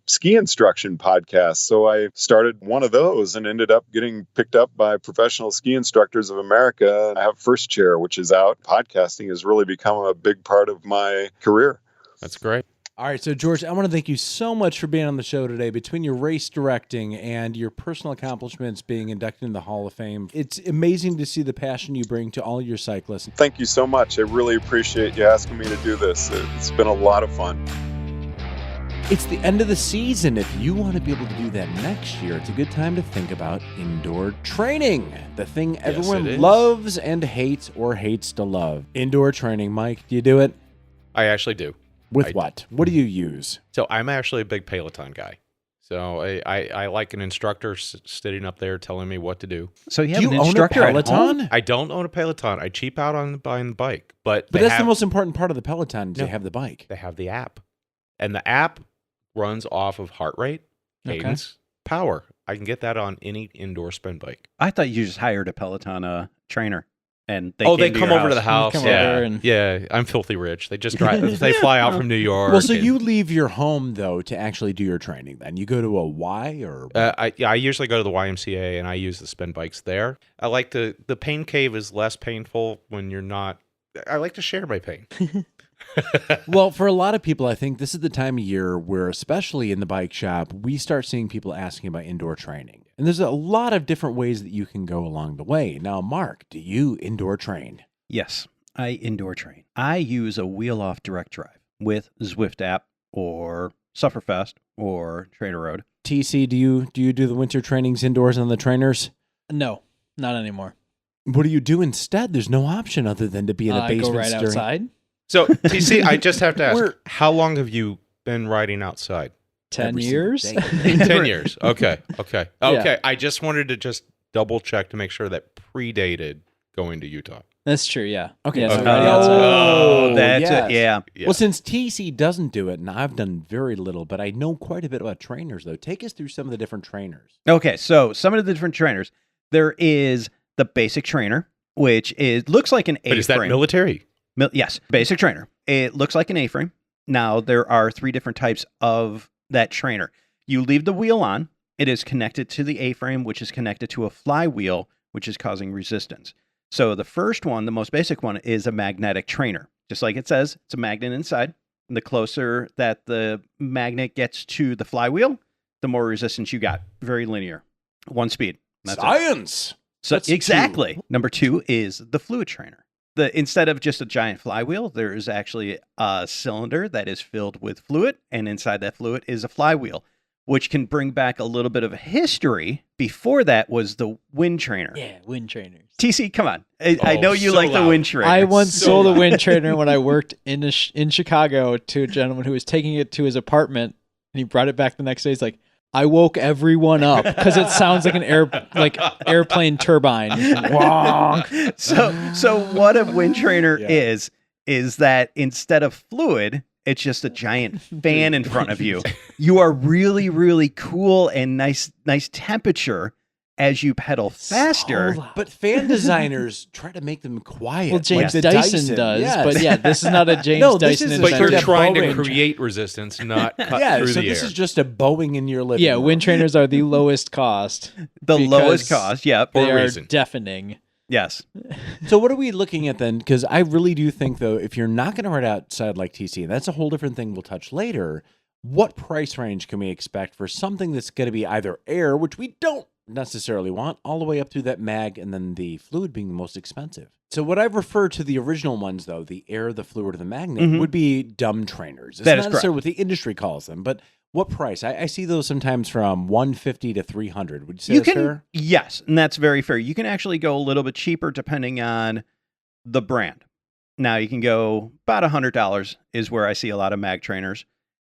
Speaker 1: ski instruction podcasts. So I started one of those and ended up getting picked up by Professional Ski Instructors of America. I have First Chair, which is out. Podcasting has really become a big part of my career.
Speaker 6: That's great.
Speaker 3: All right, so George, I want to thank you so much for being on the show today. Between your race directing and your personal accomplishments being inducted in the Hall of Fame, it's amazing to see the passion you bring to all your cyclists.
Speaker 1: Thank you so much. I really appreciate you asking me to do this. It's been a lot of fun.
Speaker 3: It's the end of the season. If you want to be able to do that next year, it's a good time to think about indoor training. The thing
Speaker 6: it
Speaker 3: everyone
Speaker 6: is.
Speaker 3: loves and hates or hates to love. Indoor training. Mike, do you do it?
Speaker 6: I actually do.
Speaker 3: With what? What do you use?
Speaker 6: So I'm actually a big Peloton guy. So I like an instructor sitting up there telling me what to do.
Speaker 5: So you have
Speaker 3: Do
Speaker 5: an
Speaker 3: you own a
Speaker 5: instructor at home?
Speaker 3: Peloton?
Speaker 6: I don't own a Peloton. I cheap out on buying the bike. But
Speaker 3: But
Speaker 6: they
Speaker 3: that's
Speaker 6: have,
Speaker 3: the most important part of the Peloton, to
Speaker 6: No.
Speaker 3: have the bike.
Speaker 6: they have the app. And the app runs off of heart rate,
Speaker 4: Okay.
Speaker 6: cadence, power. I can get that on any indoor spin bike.
Speaker 5: I thought you just hired a Peloton trainer, and they
Speaker 6: They
Speaker 5: came to
Speaker 6: come
Speaker 5: your
Speaker 6: over to the
Speaker 5: house.
Speaker 6: house.
Speaker 4: Come
Speaker 6: Yeah,
Speaker 4: over and-
Speaker 6: yeah. I'm filthy rich. They just drive. They fly out from New York.
Speaker 3: Well, so
Speaker 6: and-
Speaker 3: you leave your home, though, to actually do your training then? You go to a Y or...
Speaker 6: I usually go to the YMCA and I use the spin bikes there. I like the pain cave is less painful when you're not. I like to share my pain.
Speaker 3: Well, for a lot of people, I think this is the time of year where, especially in the bike shop, we start seeing people asking about indoor training. And there's a lot of different ways that you can go along the way. Now, Mark, do you indoor train?
Speaker 5: Yes, I indoor train. I use a wheel-off direct drive with Zwift app or Sufferfest or Trainer Road.
Speaker 3: TC, do you do the winter trainings indoors on the trainers?
Speaker 4: No, not anymore.
Speaker 3: What do you do instead? There's no option other than to be in a
Speaker 4: I
Speaker 3: basement
Speaker 4: go right
Speaker 3: staring-
Speaker 4: outside.
Speaker 6: So TC, I just have to ask,
Speaker 3: We're-
Speaker 6: how long have you been riding outside?
Speaker 4: 10
Speaker 3: Every
Speaker 4: years.
Speaker 3: single day.
Speaker 6: 10 years. Okay. Okay.
Speaker 4: Yeah.
Speaker 6: Okay. I just wanted to just double check to make sure that predated going to Utah.
Speaker 4: That's true. Yeah.
Speaker 3: Okay,
Speaker 4: Yeah,
Speaker 3: so
Speaker 4: so
Speaker 6: Okay.
Speaker 4: riding outside.
Speaker 5: Oh, that's
Speaker 3: yes.
Speaker 5: it. Yeah.
Speaker 6: Yeah.
Speaker 3: Well, since TC doesn't do it, and I've done very little, but I know quite a bit about trainers, though. Take us through some of the different trainers.
Speaker 5: Okay, so some of the different trainers. There is the basic trainer, which looks like an A-frame.
Speaker 6: But is that military?
Speaker 5: Yes, basic trainer. It looks like an A-frame. Now, there are 3 different types of that trainer. You leave the wheel on. It is connected to the A-frame, which is connected to a flywheel, which is causing resistance. So the first one, the most basic one, is a magnetic trainer. Just like it says, it's a magnet inside. And the closer that the magnet gets to the flywheel, the more resistance you got. Very linear. 1 speed. That's it.
Speaker 3: Science!
Speaker 5: So
Speaker 3: That's
Speaker 5: exactly.
Speaker 3: 2.
Speaker 5: Number 2 is the fluid trainer. Instead of just a giant flywheel, there is actually a cylinder that is filled with fluid, and inside that fluid is a flywheel, which can bring back a little bit of history. Before that was the wind trainer.
Speaker 4: Yeah, wind trainers.
Speaker 5: TC, come on. I
Speaker 6: Oh,
Speaker 5: know you
Speaker 6: so
Speaker 5: like the
Speaker 6: loud.
Speaker 5: wind trainer.
Speaker 4: I once
Speaker 6: So
Speaker 4: sold a
Speaker 6: loud.
Speaker 4: wind trainer when I worked in Chicago to a gentleman who was taking it to his apartment, and he brought it back the next day. He's like, "I woke everyone up because it sounds like an airplane turbine."
Speaker 5: So what a wind trainer
Speaker 3: Yeah.
Speaker 5: is that instead of fluid, it's just a giant fan in front of you. You are really, really cool and nice temperature as you pedal faster.
Speaker 4: So loud.
Speaker 3: But fan designers try to make them quiet.
Speaker 4: Well, James
Speaker 3: like the
Speaker 4: Dyson does,
Speaker 3: Yes.
Speaker 4: but yeah, this is not a James
Speaker 3: No, this
Speaker 4: Dyson
Speaker 3: is a
Speaker 6: But
Speaker 3: Sure,
Speaker 6: you're
Speaker 4: invention.
Speaker 3: that
Speaker 6: trying to
Speaker 3: Boeing-
Speaker 6: create resistance, not cut
Speaker 3: Yeah,
Speaker 6: through
Speaker 3: so
Speaker 6: the
Speaker 3: this
Speaker 6: air.
Speaker 3: is just a Boeing in your living
Speaker 4: Yeah,
Speaker 3: room.
Speaker 4: wind trainers are the lowest cost.
Speaker 5: The
Speaker 4: because
Speaker 5: lowest cost. Yep.
Speaker 6: For
Speaker 4: They
Speaker 6: a
Speaker 4: are
Speaker 6: reason.
Speaker 4: deafening.
Speaker 5: Yes.
Speaker 3: So what are we looking at then? Because I really do think, though, if you're not going to ride outside like TC, and that's a whole different thing we'll touch later, what price range can we expect for something that's going to be either air, which we don't necessarily want, all the way up through that mag, and then the fluid being the most expensive? So what I've referred to the original ones, though, the air, the fluid, or the magnet,
Speaker 5: Mhm.
Speaker 3: would be dumb trainers. It's
Speaker 5: That
Speaker 3: not
Speaker 5: is correct.
Speaker 3: necessarily what the industry calls them, but what price? I see those sometimes from $150 to $300. Would you say
Speaker 5: You
Speaker 3: that's
Speaker 5: can,
Speaker 3: fair?
Speaker 5: yes, and that's very fair. You can actually go a little bit cheaper depending on the brand. Now you can go about $100 is where I see a lot of mag trainers,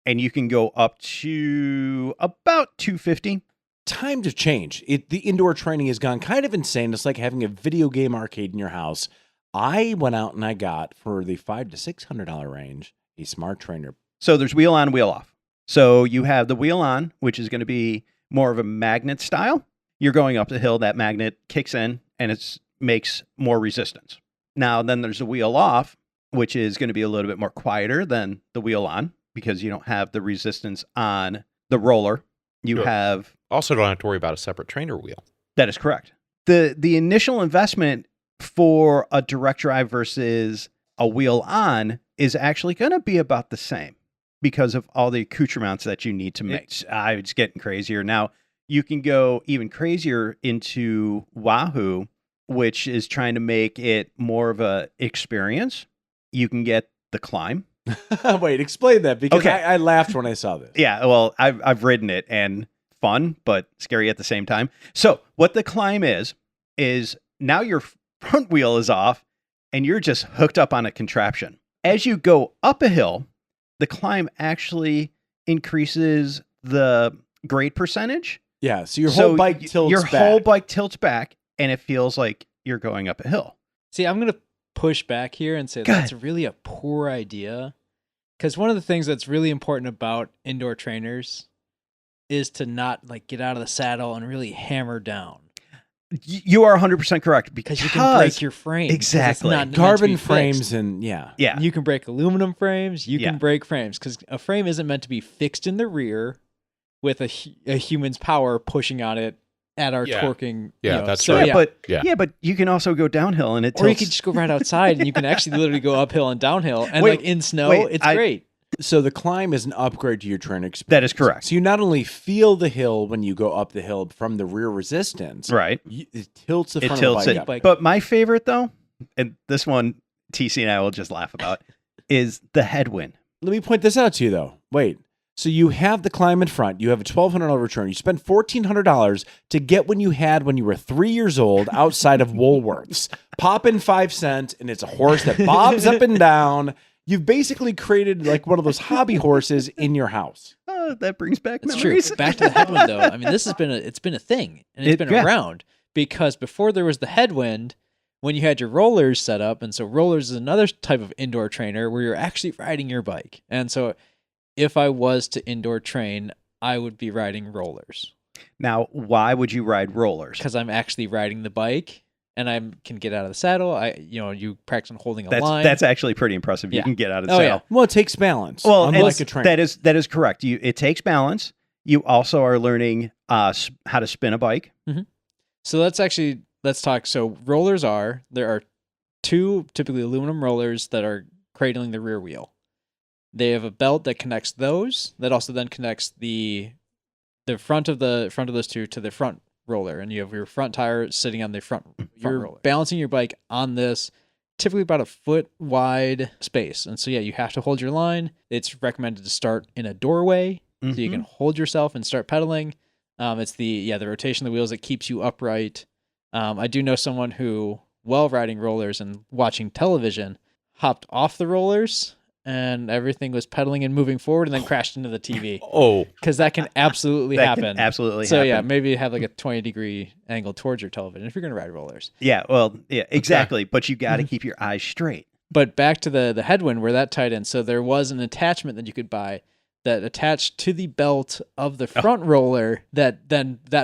Speaker 5: and you can go up to about $250.
Speaker 3: Times have changed. The indoor training has gone kind of insane. It's like having a video game arcade in your house. I went out and I got, for the $500 to $600 range, a smart trainer.
Speaker 5: So there's wheel on, wheel off. So you have the wheel on, which is going to be more of a magnet style. You're going up the hill, that magnet kicks in and it makes more resistance. Now, then there's the wheel off, which is going to be a little bit more quieter than the wheel on because you don't have the resistance on the roller. You
Speaker 6: Sure.
Speaker 5: have...
Speaker 6: Also, don't have to worry about a separate trainer wheel.
Speaker 5: That is correct. The initial investment for a direct drive versus a wheel on is actually going to be about the same because of all the accoutrements that you need to make. It's getting crazier. Now, you can go even crazier into Wahoo, which is trying to make it more of a experience. You can get the climb.
Speaker 3: Wait, explain that because
Speaker 5: Okay.
Speaker 3: I laughed when I saw this.
Speaker 5: Yeah, well, I've ridden it and fun, but scary at the same time. So what the climb is now your front wheel is off and you're just hooked up on a contraption. As you go up a hill, the climb actually increases the grade percentage.
Speaker 3: Yeah, so your whole bike tilts
Speaker 5: Your
Speaker 3: back.
Speaker 5: whole bike tilts back and it feels like you're going up a hill.
Speaker 4: See, I'm going to push back here and say
Speaker 5: Go
Speaker 4: that's really a poor idea. Because one of the things that's really important about indoor trainers is to not like get out of the saddle and really hammer down.
Speaker 5: You are 100% correct because
Speaker 4: You can break your frame. 'cause it's
Speaker 5: Exactly.
Speaker 4: not meant to be
Speaker 3: Carbon
Speaker 4: fixed.
Speaker 3: frames and yeah.
Speaker 4: You can break aluminum frames. You
Speaker 5: Yeah.
Speaker 4: can break frames because a frame isn't meant to be fixed in the rear with a human's power pushing on it at our
Speaker 6: Yeah.
Speaker 4: torquing.
Speaker 6: Yeah, that's
Speaker 4: so,
Speaker 6: right.
Speaker 4: Yeah.
Speaker 5: But you can also go downhill and it tilts.
Speaker 4: Or you could just go right outside and you can actually literally go uphill and downhill. And
Speaker 5: Wait,
Speaker 4: like in snow,
Speaker 5: wait,
Speaker 4: it's
Speaker 5: I-
Speaker 4: great.
Speaker 3: So the climb is an upgrade to your trainer experience.
Speaker 5: That is correct.
Speaker 3: So you not only feel the hill when you go up the hill from the rear resistance,
Speaker 5: Right.
Speaker 3: it tilts the
Speaker 5: It
Speaker 3: front
Speaker 5: tilts
Speaker 3: of the
Speaker 5: it.
Speaker 3: bike up.
Speaker 5: But my favorite though, and this one TC and I will just laugh about, is the headwind.
Speaker 3: Let me point this out to you though. Wait. So you have the climb in front. You have a $1,200 return. You spend $1,400 to get when you had when you were 3 years old outside of Woolworths. Pop in 5 cents, and it's a horse that bobs up and down. You've basically created like one of those hobby horses in your house.
Speaker 5: Oh, that brings back
Speaker 4: It's
Speaker 5: memories.
Speaker 4: true. Back to the headwind though. I mean, this has been it's been a thing and it's been
Speaker 5: Yeah.
Speaker 4: around because before there was the headwind, when you had your rollers set up, and so rollers is another type of indoor trainer where you're actually riding your bike. And so if I was to indoor train, I would be riding rollers
Speaker 5: Now, why would you ride rollers?
Speaker 4: because I'm actually riding the bike and I can get out of the saddle. You practice on holding a line.
Speaker 5: That's actually pretty impressive. You
Speaker 4: Yeah.
Speaker 5: can get out of the
Speaker 4: Oh,
Speaker 5: saddle.
Speaker 3: Well, it takes balance.
Speaker 5: Well,
Speaker 3: unlike
Speaker 5: it's-
Speaker 3: a trainer.
Speaker 5: that is correct. It takes balance. You also are learning how to spin a bike.
Speaker 4: So let's talk. So there are two typically aluminum rollers that are cradling the rear wheel. They have a belt that connects those. That also then connects the front of those two to the front roller, and you have your front tire sitting on the front You're
Speaker 5: roller.
Speaker 4: balancing your bike on this typically about a foot wide space, and so you have to hold your line. It's recommended to start in a doorway so you can hold yourself and start pedaling. It's the rotation of the wheels that keeps you upright. I do know someone who, while riding rollers and watching television, hopped off the rollers and everything was pedaling and moving forward and then crashed into the TV.
Speaker 6: Oh,
Speaker 4: Because that can absolutely
Speaker 5: That
Speaker 4: happen.
Speaker 5: can absolutely
Speaker 4: So
Speaker 5: happen.
Speaker 4: maybe have like a 20-degree angle towards your television if you're going to ride rollers.
Speaker 5: Yeah, well, yeah, exactly. But you got to keep your eyes straight.
Speaker 4: But back to the headwind where that tied in. So there was an attachment that you could buy that attached to the belt of the front roller that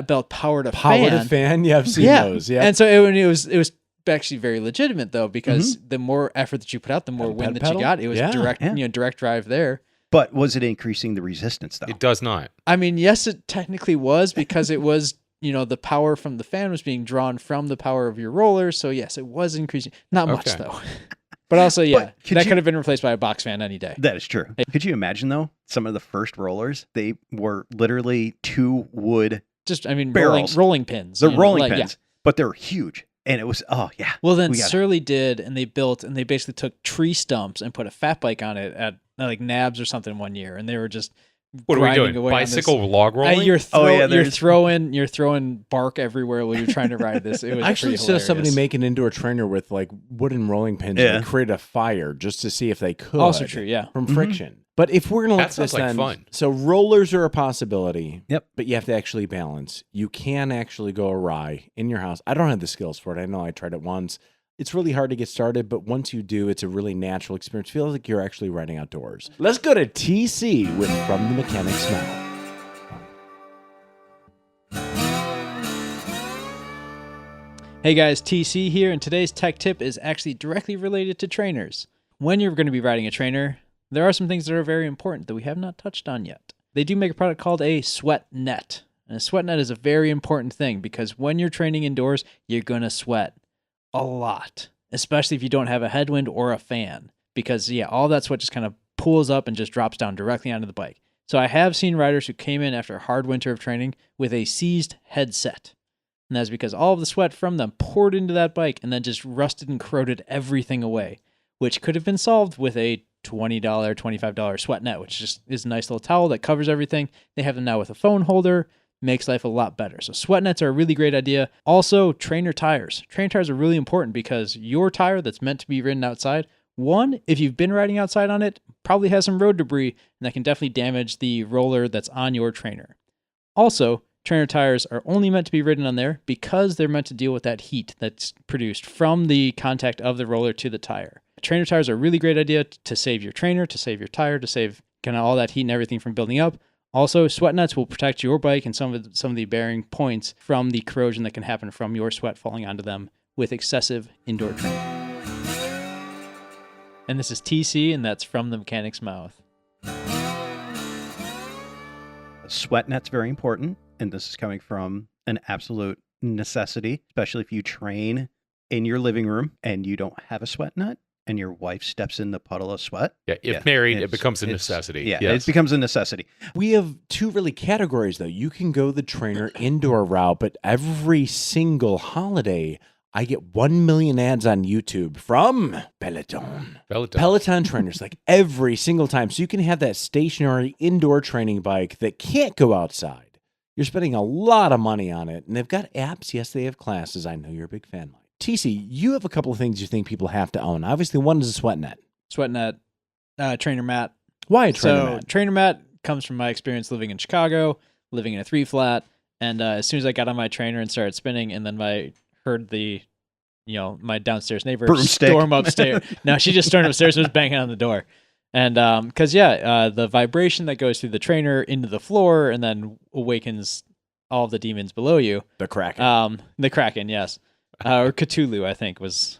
Speaker 4: belt powered a fan.
Speaker 3: Yeah, I've seen those. Yeah.
Speaker 4: And so it was actually very legitimate though, because the more effort that you put out, the more wind that
Speaker 3: pedal?
Speaker 4: you got. It was direct,
Speaker 5: Yeah.
Speaker 4: direct drive there.
Speaker 5: But was it increasing the resistance though?
Speaker 6: it does not.
Speaker 4: I mean, yes, it technically was because it was, the power from the fan was being drawn from the power of your roller. So yes, it was increasing. Not much
Speaker 6: Okay.
Speaker 4: though. But also,
Speaker 5: But could
Speaker 4: that
Speaker 5: you-
Speaker 4: could have been replaced by a box fan any day.
Speaker 5: That is true. Could you imagine though? Some of the first rollers, they were literally 2 wood,
Speaker 4: Just, I mean,
Speaker 5: Barrels.
Speaker 4: rolling pins.
Speaker 5: the
Speaker 4: you know,
Speaker 5: rolling
Speaker 4: like,
Speaker 5: pins, but they were huge. And it was, oh yeah.
Speaker 4: Well, then
Speaker 5: We got it.
Speaker 4: Surly did, and they basically took tree stumps and put a fat bike on it at like Nabs or something one year, and they were just
Speaker 6: What are we
Speaker 4: grinding
Speaker 6: doing?
Speaker 4: away on this.
Speaker 6: Bicycle log rolling?
Speaker 4: You're
Speaker 5: there's-
Speaker 4: throwing bark everywhere while you're trying to ride this. It was
Speaker 3: I actually
Speaker 4: pretty
Speaker 3: saw somebody
Speaker 4: hilarious.
Speaker 3: make an indoor trainer with like wooden rolling pins
Speaker 5: Yeah.
Speaker 3: and create a fire just to see if they could.
Speaker 4: Also true, yeah.
Speaker 3: From friction. But if we're going to look
Speaker 6: That
Speaker 3: at this
Speaker 6: sounds like
Speaker 3: then,
Speaker 6: fun.
Speaker 3: so rollers are a possibility.
Speaker 5: Yep.
Speaker 3: But you have to actually balance. You can actually go awry in your house. I don't have the skills for it. I know I tried it once. It's really hard to get started, but once you do, it's a really natural experience. It feels like you're actually riding outdoors. Let's go to TC with From the Mechanic's Mouth.
Speaker 4: Hey guys, TC here, and today's tech tip is actually directly related to trainers. When you're going to be riding a trainer, there are some things that are very important that we have not touched on yet. They do make a product called a sweat net. And a sweat net is a very important thing because when you're training indoors, you're going to sweat a lot, especially if you don't have a headwind or a fan, because all that sweat just kind of pools up and just drops down directly onto the bike. So I have seen riders who came in after a hard winter of training with a seized headset. And that's because all of the sweat from them poured into that bike and then just rusted and corroded everything away, which could have been solved with a $20, $25 sweat net, which just is a nice little towel that covers everything. They have them now with a phone holder, makes life a lot better. So sweat nets are a really great idea. Also, trainer tires. Trainer tires are really important because your tire that's meant to be ridden outside, one, if you've been riding outside on it, probably has some road debris, and that can definitely damage the roller that's on your trainer. Also, trainer tires are only meant to be ridden on there because they're meant to deal with that heat that's produced from the contact of the roller to the tire. Trainer tires are a really great idea to save your trainer, to save your tire, to save kind of all that heat and everything from building up. Also, sweat nets will protect your bike and some of the bearing points from the corrosion that can happen from your sweat falling onto them with excessive indoor training. And this is TC, and that's From the Mechanic's Mouth.
Speaker 5: Sweat net's very important, and this is coming from an absolute necessity, especially if you train in your living room and you don't have a sweat net and your wife steps in the puddle of sweat.
Speaker 6: Yeah, if married, it
Speaker 5: it's-
Speaker 6: becomes a
Speaker 5: it's-
Speaker 6: necessity.
Speaker 5: Yeah,
Speaker 6: Yes.
Speaker 5: it becomes a necessity.
Speaker 3: We have two really categories, though. You can go the trainer indoor route, but every single holiday, I get 1 million ads on YouTube from Peloton. Peloton trainers, like every single time. So you can have that stationary indoor training bike that can't go outside. You're spending a lot of money on it. And they've got apps. Yes, they have classes. I know you're a big fan, Mike. TC, you have a couple of things you think people have to own. Obviously, one is a sweat net.
Speaker 4: Sweat net, trainer mat.
Speaker 3: Why a trainer mat?
Speaker 4: Trainer mat comes from my experience living in Chicago, living in a 3-flat. And as soon as I got on my trainer and started spinning, and then heard my downstairs neighbor
Speaker 5: Broomstick.
Speaker 4: storm upstairs. No, she just stormed upstairs and was banging on the door. And the vibration that goes through the trainer into the floor and then awakens all of the demons below you.
Speaker 3: The Kraken.
Speaker 4: The Kraken, yes. Or Cthulhu, I think was.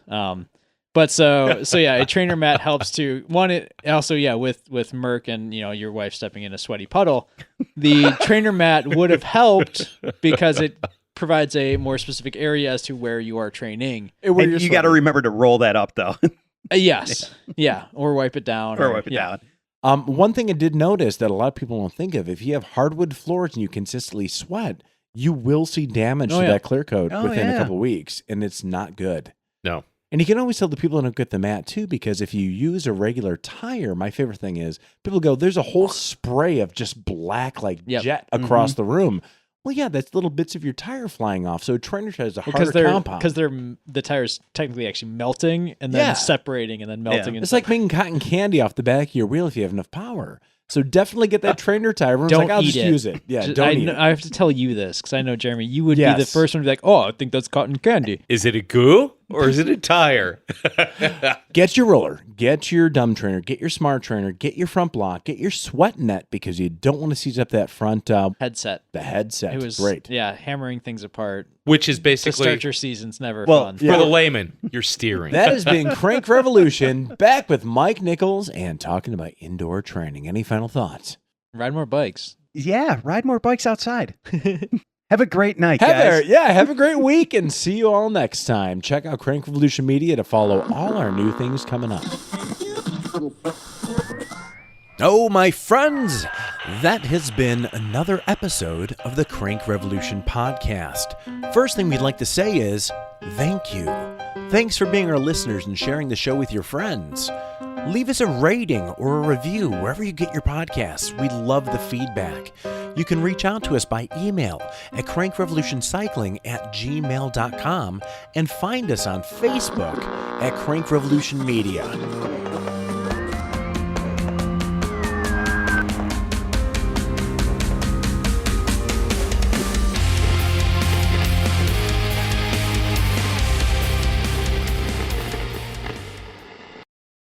Speaker 4: But a trainer mat helps to one. It also, with Merc and your wife stepping in a sweaty puddle, the trainer mat would have helped because it provides a more specific area as to where you are training.
Speaker 5: And you got to remember to roll that up, though.
Speaker 4: Yes, or wipe it down,
Speaker 5: or wipe it down.
Speaker 3: One thing I did notice that a lot of people don't think of: if you have hardwood floors and you consistently sweat, you will see damage to that clear coat within a couple of weeks, and it's not good.
Speaker 6: No.
Speaker 3: And you can always tell the people that don't get the mat too, because if you use a regular tire, my favorite thing is people go, "There's a whole spray of just black jet across the room." Well, yeah, that's little bits of your tire flying off. So trainer tire is a harder compound.
Speaker 4: Because the tire's technically actually melting and then separating and then melting.
Speaker 3: It's like making cotton candy off the back of your wheel if you have enough power. So definitely get that trainer tire. Everyone's
Speaker 4: don't
Speaker 3: like, I'll
Speaker 4: eat
Speaker 3: just
Speaker 4: it.
Speaker 3: use it. Yeah, don't eat it.
Speaker 4: I have to tell you this because I know, Jeremy, you would be the first one to be like, oh, I think that's cotton candy.
Speaker 6: Is it a goo or is it a tire?
Speaker 3: Get your roller, get your dumb trainer, get your smart trainer, get your front block, get your sweat net because you don't want to seize up that front
Speaker 4: headset.
Speaker 3: The headset.
Speaker 4: It was
Speaker 3: great.
Speaker 4: Yeah, hammering things apart.
Speaker 6: Which is
Speaker 4: To
Speaker 6: basically,
Speaker 4: start your season's never fun.
Speaker 6: for the layman, you're steering.
Speaker 3: That has been Crank Revolution, back with Mike Nichols and talking about indoor training. Any final thoughts?
Speaker 4: Ride more bikes.
Speaker 5: Yeah, ride more bikes outside. Have a great night, guys.
Speaker 3: Have a great week and see you all next time. Check out Crank Revolution Media to follow all our new things coming up. Oh, my friends, that has been another episode of the Crank Revolution podcast. First thing we'd like to say is thank you. Thanks for being our listeners and sharing the show with your friends.
Speaker 2: Leave us a rating or a review wherever you get your podcasts. We love the feedback. You can reach out to us by email at crankrevolutioncycling@gmail.com and find us on Facebook at Crank Revolution Media.